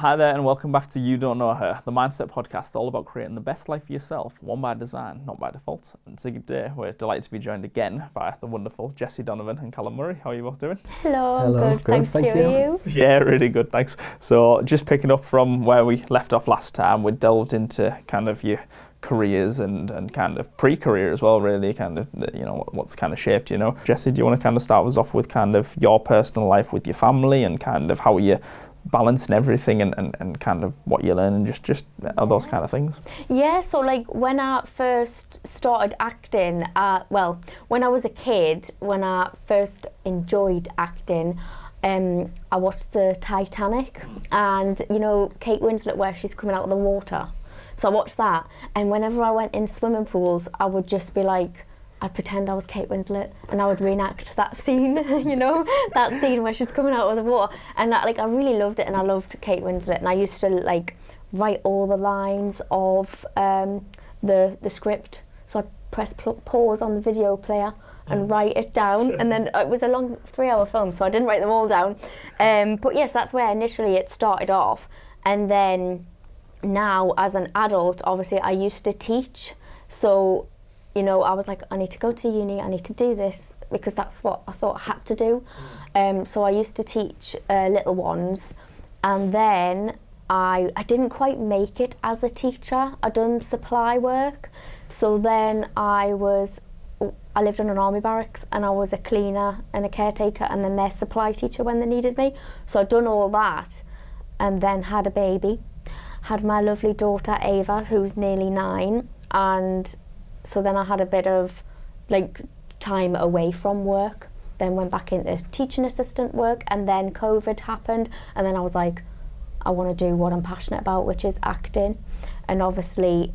Hi there and welcome back to You Don't Know Her, the Mindset podcast all about creating the best life for yourself, one by design, not by default. And today we're delighted to be joined again by the wonderful Jessie Donovan and Calum Murray. How are you both doing? Hello, good. Thank you. Yeah, really good, thanks. So just picking up from where we left off last time, we delved into kind of your careers and kind of pre-career as well, really, kind of, you know, what's kind of shaped, you know. Jessie, do you want to kind of start us off with kind of your personal life with your family and kind of how you balancing everything and kind of what you learn and just those kind of things? Yeah, so like when I first started acting, when I was a kid, when I first enjoyed acting, I watched the Titanic and, you know, Kate Winslet where she's coming out of the water. So I watched that, and whenever I went in swimming pools, I would just be like, I'd pretend I was Kate Winslet and I would reenact that scene, you know, that scene where she's coming out of the water. And I really loved it, and I loved Kate Winslet, and I used to like write all the lines of the script. So I'd press pause on the video player and write it down, and then it was a long 3-hour film, so I didn't write them all down. But yes, that's where initially it started off. And then now as an adult, obviously I used to teach, so you know, I was like, I need to go to uni, I need to do this, because that's what I thought I had to do. So I used to teach little ones, and then I didn't quite make it as a teacher. I'd done supply work, so then I lived in an army barracks, and I was a cleaner and a caretaker, and then their supply teacher when they needed me. So I'd done all that, and then had a baby, had my lovely daughter Ava, who's nearly 9, and so then I had a bit of like time away from work, then went back into teaching assistant work, and then COVID happened, and then I was like, I want to do what I'm passionate about, which is acting, and obviously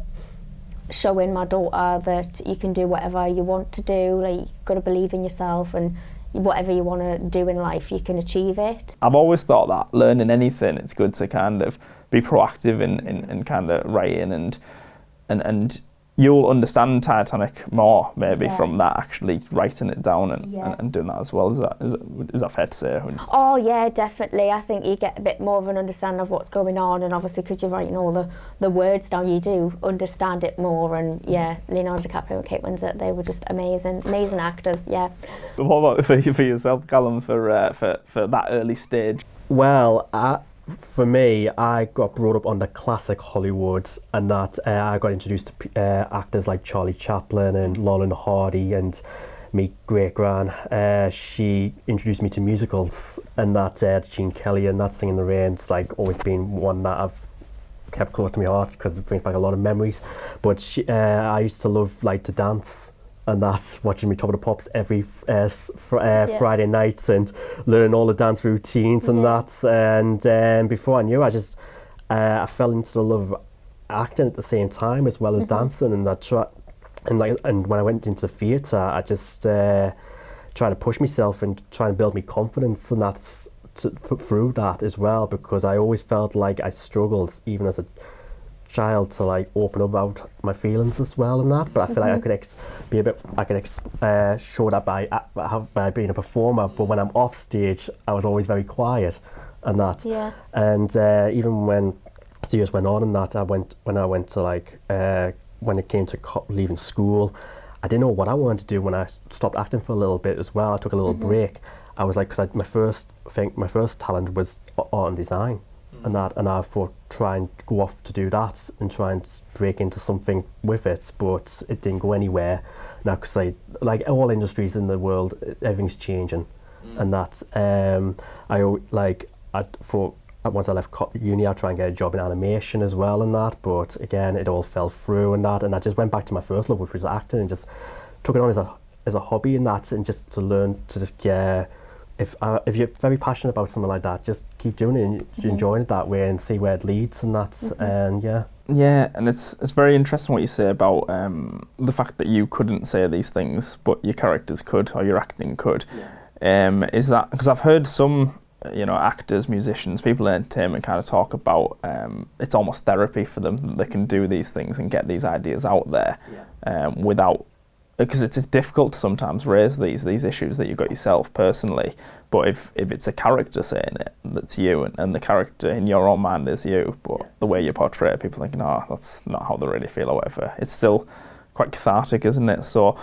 showing my daughter that you can do whatever you want to do, like you've got to believe in yourself, and whatever you want to do in life, you can achieve it. I've always thought that learning anything, it's good to kind of be proactive in kind of writing and you'll understand Titanic more maybe from that, actually writing it down and doing that as well. Is that fair to say? Oh yeah, definitely. I think you get a bit more of an understanding of what's going on, and obviously because you're writing all the words down, you do understand it more. And yeah, Leonardo DiCaprio and Kate Winslet, they were just amazing actors. Yeah. What about for yourself, Calum, for that early stage? Well, for me, I got brought up on the classic Hollywood, and that I got introduced to actors like Charlie Chaplin and Laurel Hardy, and my great-gran. She introduced me to musicals, and that Gene Kelly and that Singing in the Rain, it's like always been one that I've kept close to my heart because it brings back a lot of memories. But I used to love like to dance, and that's watching me Top of the Pops every Friday nights and learning all the dance routines and that. And before I knew, I fell into the love of acting at the same time as well as dancing. And when I went into the theatre, I just tried to push myself and try and build my confidence, and that's through that as well, because I always felt like I struggled even as a child to like open up about my feelings as well and that, but I feel like I could show that by being a performer, but when I'm off stage I was always very quiet and that. And even when the years went on and that, when it came to leaving school, I didn't know what I wanted to do. When I stopped acting for a little bit as well, I took a little break. I was like, because my first talent was art and design. And I thought try and go off to do that and try and break into something with it, but it didn't go anywhere. Now, because like all industries in the world, everything's changing, and that I thought once I left uni, I'd try and get a job in animation as well and that, but again, it all fell through and that, and I just went back to my first love, which was acting, and just took it on as a hobby and that, and just to learn to just if you're very passionate about something like that, just keep doing it and enjoying it that way and see where it leads and that. And yeah, and it's very interesting what you say about the fact that you couldn't say these things but your characters could, or your acting could. Is that because I've heard some actors, musicians, people in entertainment kind of talk about it's almost therapy for them, that they can do these things and get these ideas out there without because it's difficult to sometimes raise these issues that you've got yourself personally, but if it's a character saying it, that's you, and the character in your own mind is you, but the way you portray it, people think, no, that's not how they really feel or whatever. It's still quite cathartic, isn't it? So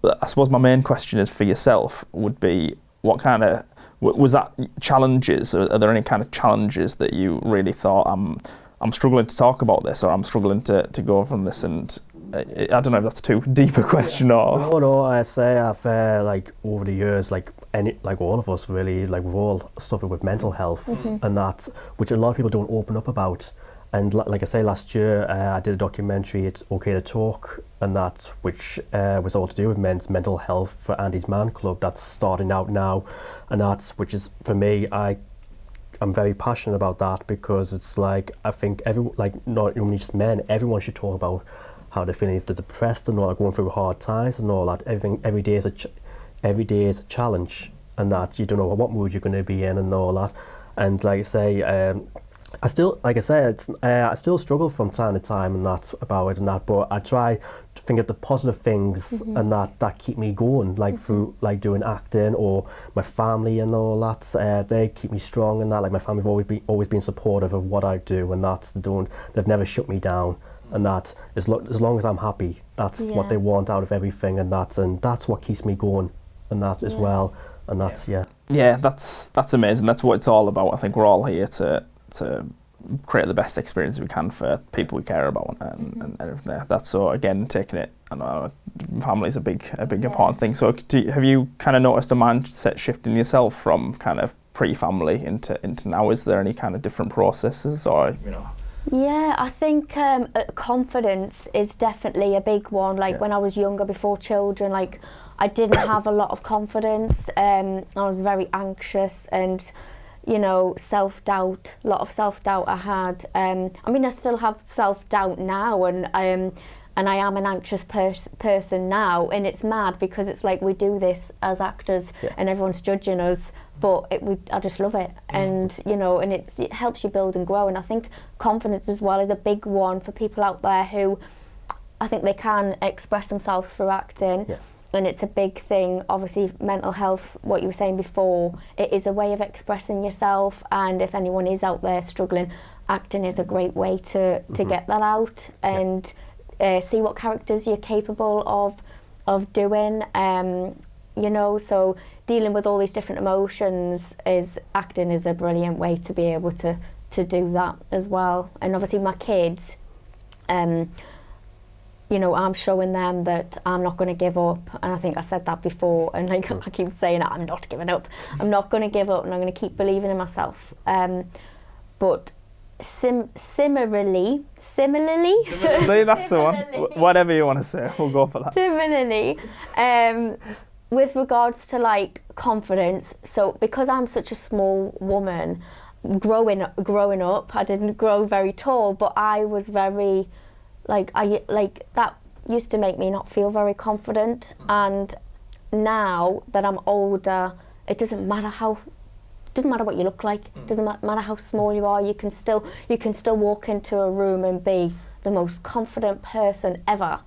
I suppose my main question is for yourself would be, what kind of, was that challenges? Are there any kind of challenges that you really thought, I'm struggling to talk about this, or I'm struggling to go from this? And I don't know if that's too deep a question or... No, I say I've like over the years, like all of us really, like we've all suffered with mental health, and that, which a lot of people don't open up about. And like I say, last year I did a documentary, It's Okay to Talk, and that, which was all to do with men's mental health for Andy's Man Club, that's starting out now, and that's, which is, for me, I'm very passionate about that, because it's like, I think not only just men, everyone should talk about how they're feeling, if they're depressed and all, going through hard times and all that. Every day is a challenge, and that you don't know what mood you're going to be in and all that. And like I say, I still struggle from time to time and that about it and that, but I try to think of the positive things and that keep me going, like through like doing acting, or my family and all that. They keep me strong and that. Like my family have always been supportive of what I do, and that they've never shut me down. And that as long as I'm happy, that's what they want out of everything, and that's what keeps me going, and that as well, and that's that's amazing. That's what it's all about. I think we're all here to create the best experience we can for people we care about, and everything there. That's, so again, taking it, I know family's a big important thing. So have you kind of noticed a mindset shift in yourself from kind of pre-family into now? Is there any kind of different processes, or Yeah, I think confidence is definitely a big one. Like when I was younger, before children, like I didn't have a lot of confidence. I was very anxious, and self-doubt, a lot of self-doubt I had. I mean, I still have self-doubt now, and I am an anxious person now, and it's mad because it's like we do this as actors and everyone's judging us, but I just love it, and and it helps you build and grow. And I think confidence as well is a big one for people out there who I think they can express themselves through acting. And it's a big thing. Obviously, mental health, what you were saying before, it is a way of expressing yourself, and if anyone is out there struggling, acting is a great way to get that out and see what characters you're capable of doing. So dealing with all these different emotions, acting is a brilliant way to be able to do that as well. And obviously my kids, I'm showing them that I'm not going to give up, and I think I said that before, and I keep saying I'm not giving up. I'm not going to give up, and I'm going to keep believing in myself. But similarly, that's the one. Whatever you want to say, we'll go for that. Similarly, with regards to like confidence, so because I'm such a small woman, growing up, I didn't grow very tall, but I was very that used to make me not feel very confident. And now that I'm older, it doesn't matter what you look like. It doesn't matter how small you are. You can still walk into a room and be the most confident person ever.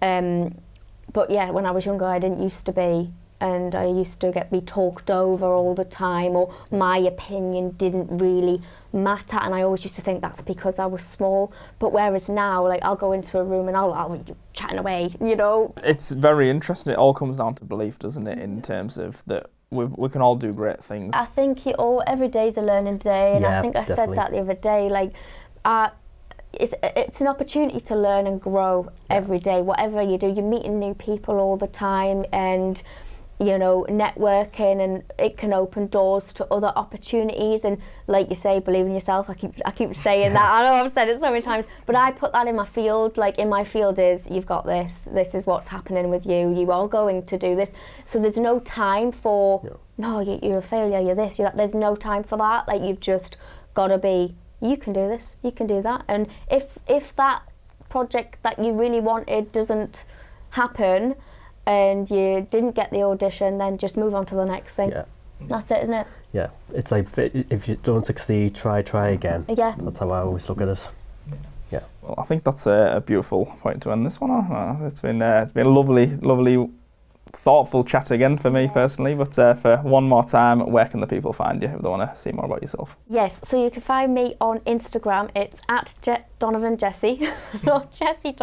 But yeah, when I was younger, I didn't used to be, and I used to be talked over all the time, or my opinion didn't really matter, and I always used to think that's because I was small. But whereas now, like, I'll go into a room and I'll be chatting away, It's very interesting. It all comes down to belief, doesn't it, in terms of that we can all do great things. I think every day's a learning day, and I think I said that the other day, like, it's an opportunity to learn and grow every day. Whatever you do, you're meeting new people all the time, and networking, and it can open doors to other opportunities. And like you say, believe in yourself. I keep saying that. I know I've said it so many times, but I put that in my field. Like, in my field is, you've got this. This is what's happening with you. You are going to do this. So there's no time for no, you're a failure. You're this. You're that. There's no time for that. Like, you've just got to be. You can do this. You can do that. And if that project that you really wanted doesn't happen, and you didn't get the audition, then just move on to the next thing. That's it, isn't it? It's like, if you don't succeed, try again. That's how I always look at it. Yeah. Well, I think that's a beautiful point to end this one on. It's been a lovely, thoughtful chat again for me personally. But for one more time, where can the people find you if they want to see more about yourself? Yes, so you can find me on Instagram. It's at Donovan Jessie, not Jessie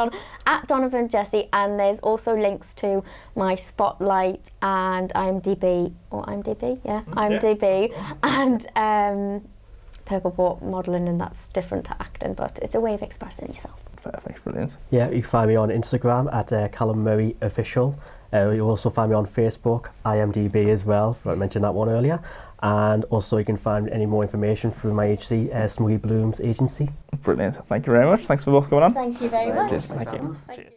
at Donovan Jessie, and there's also links to my Spotlight and IMDb, and Purple Boat modelling, and that's different to acting, but it's a way of expressing yourself. Perfect, brilliant. Yeah, you can find me on Instagram at Calum Murray Official. You'll also find me on Facebook, IMDb as well, I mentioned that one earlier. And also you can find any more information through my agency, Smuggy Blooms agency. Brilliant. Thank you very much. Thanks for both coming on. Thank you very much. Cheers. Thank you. Thank you.